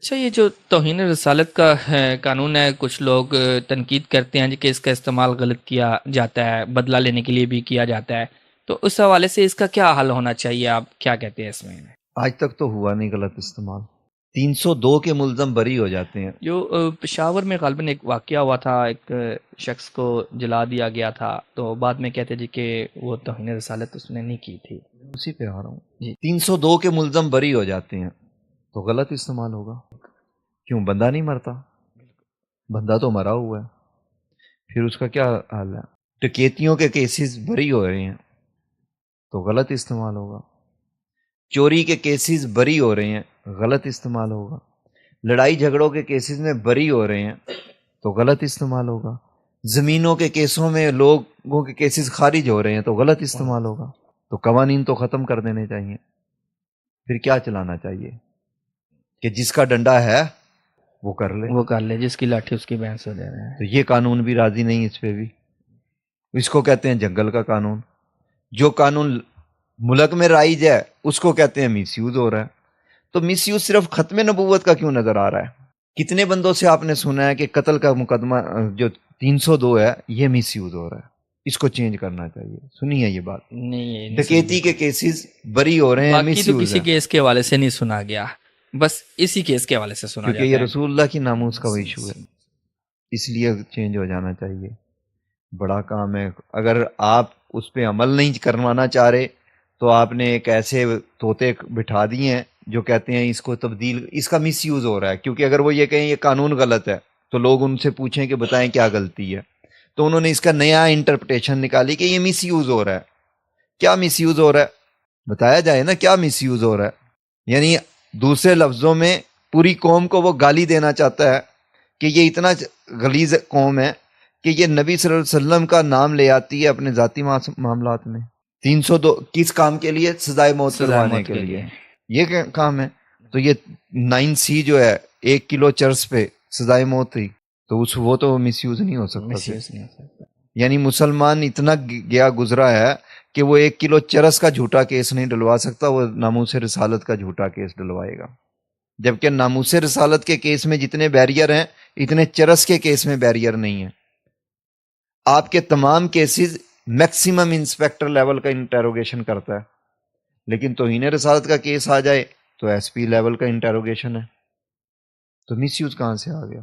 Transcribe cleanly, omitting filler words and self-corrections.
اچھا، یہ جو توہین رسالت کا قانون ہے، کچھ لوگ تنقید کرتے ہیں کہ اس کا استعمال غلط کیا جاتا ہے، بدلہ لینے کے لیے بھی کیا جاتا ہے، تو اس حوالے سے اس کا کیا حل ہونا چاہیے؟ آپ کیا کہتے ہیں اس میں؟ آج تک تو ہوا نہیں غلط استعمال. 302 کے ملزم بری ہو جاتے ہیں. جو پشاور میں غالباً ایک واقعہ ہوا تھا، ایک شخص کو جلا دیا گیا تھا، تو بعد میں کہتے جی کہ وہ توہین رسالت اس نے نہیں کی تھی. اسی پہ آ رہا ہوں. جی 302 کے ملزم بری ہو جاتے ہیں تو غلط استعمال ہوگا. کیوں؟ بندہ نہیں مرتا، بندہ تو مرا ہوا ہے. پھر اس کا کیا حال ہے؟ ڈکیتیوں کے کیسز بری ہو رہے ہیں تو غلط استعمال ہوگا. چوری کے کیسز بری ہو رہے ہیں، غلط استعمال ہوگا. لڑائی جھگڑوں کے کیسز میں بری ہو رہے ہیں تو غلط استعمال ہوگا. زمینوں کے کیسوں میں لوگوں کے کیسز خارج ہو رہے ہیں تو غلط استعمال ہوگا. تو قوانین تو ختم کر دینے چاہیے. پھر کیا چلانا چاہیے کہ جس کا ڈنڈا ہے وہ کر لے. وہ کر لے، جس کی لاٹھی اس کی بھینس ہو دے رہے ہیں. تو یہ قانون بھی راضی نہیں اس پہ بھی. اس کو کہتے ہیں جنگل کا قانون. جو قانون ملک میں رائج ہے اس کو کہتے ہیں میس یوز ہو رہا ہے. تو میس یوز صرف ختم نبوت کا کیوں نظر آ رہا ہے؟ کتنے بندوں سے آپ نے سنا ہے کہ قتل کا مقدمہ جو 302 ہے یہ میس یوز ہو رہا ہے، اس کو چینج کرنا چاہیے. سنی ہے یہ بات؟ نہیں، ڈکیتی کے کیسز بری ہو رہے ہیں، باقی میس تو یوز کسی ہے. کیس کے حوالے سے نہیں سنا گیا، بس اسی کیس کے حوالے سے سنا کیونکہ جاتا یہ ہے. رسول اللہ کی ناموس کا ایشو ہے، اس لیے چینج ہو جانا چاہیے. بڑا کام ہے. اگر آپ اس پہ عمل نہیں کروانا چاہ رہے تو آپ نے ایک ایسے طوطے بٹھا دیے ہیں جو کہتے ہیں اس کو تبدیل، اس کا مس یوز ہو رہا ہے. کیونکہ اگر وہ یہ کہیں یہ قانون غلط ہے تو لوگ ان سے پوچھیں کہ بتائیں کیا غلطی ہے، تو انہوں نے اس کا نیا انٹرپریٹیشن نکالی کہ یہ مس یوز ہو رہا ہے. کیا مس یوز ہو رہا ہے؟ بتایا جائے نا کیا مس یوز ہو رہا ہے. یعنی دوسرے لفظوں میں پوری قوم کو وہ گالی دینا چاہتا ہے کہ یہ اتنا غلیظ قوم ہے کہ یہ نبی صلی اللہ علیہ وسلم کا نام لے آتی ہے اپنے ذاتی معاملات میں. 302 کس کام کے لیے؟ سزائے موت سزائے کروانے موت کے کے لیے. لیے. یہ کام ہے. تو یہ 9C جو ہے 1 کلو چرس پہ سزائے موت تھی، تو وہ تو مس یوز نہیں ہو سکتا. مس یوز نہیں ہو سکتا. یعنی مسلمان اتنا گیا گزرا ہے کہ وہ 1 کلو چرس کا جھوٹا کیس نہیں ڈلوا سکتا، وہ ناموس رسالت کا جھوٹا کیس ڈلوائے گا. جبکہ ناموس رسالت کے کیس میں جتنے بیریئر ہیں اتنے چرس کے کیس میں بیریئر نہیں ہیں. آپ کے تمام کیسز میکسیمم انسپیکٹر لیول کا انٹروگیشن کرتا ہے، لیکن توہین رسالت کا کیس آ جائے تو ایس پی لیول کا انٹروگیشن ہے. تو مس یوز کہاں سے آ گیا؟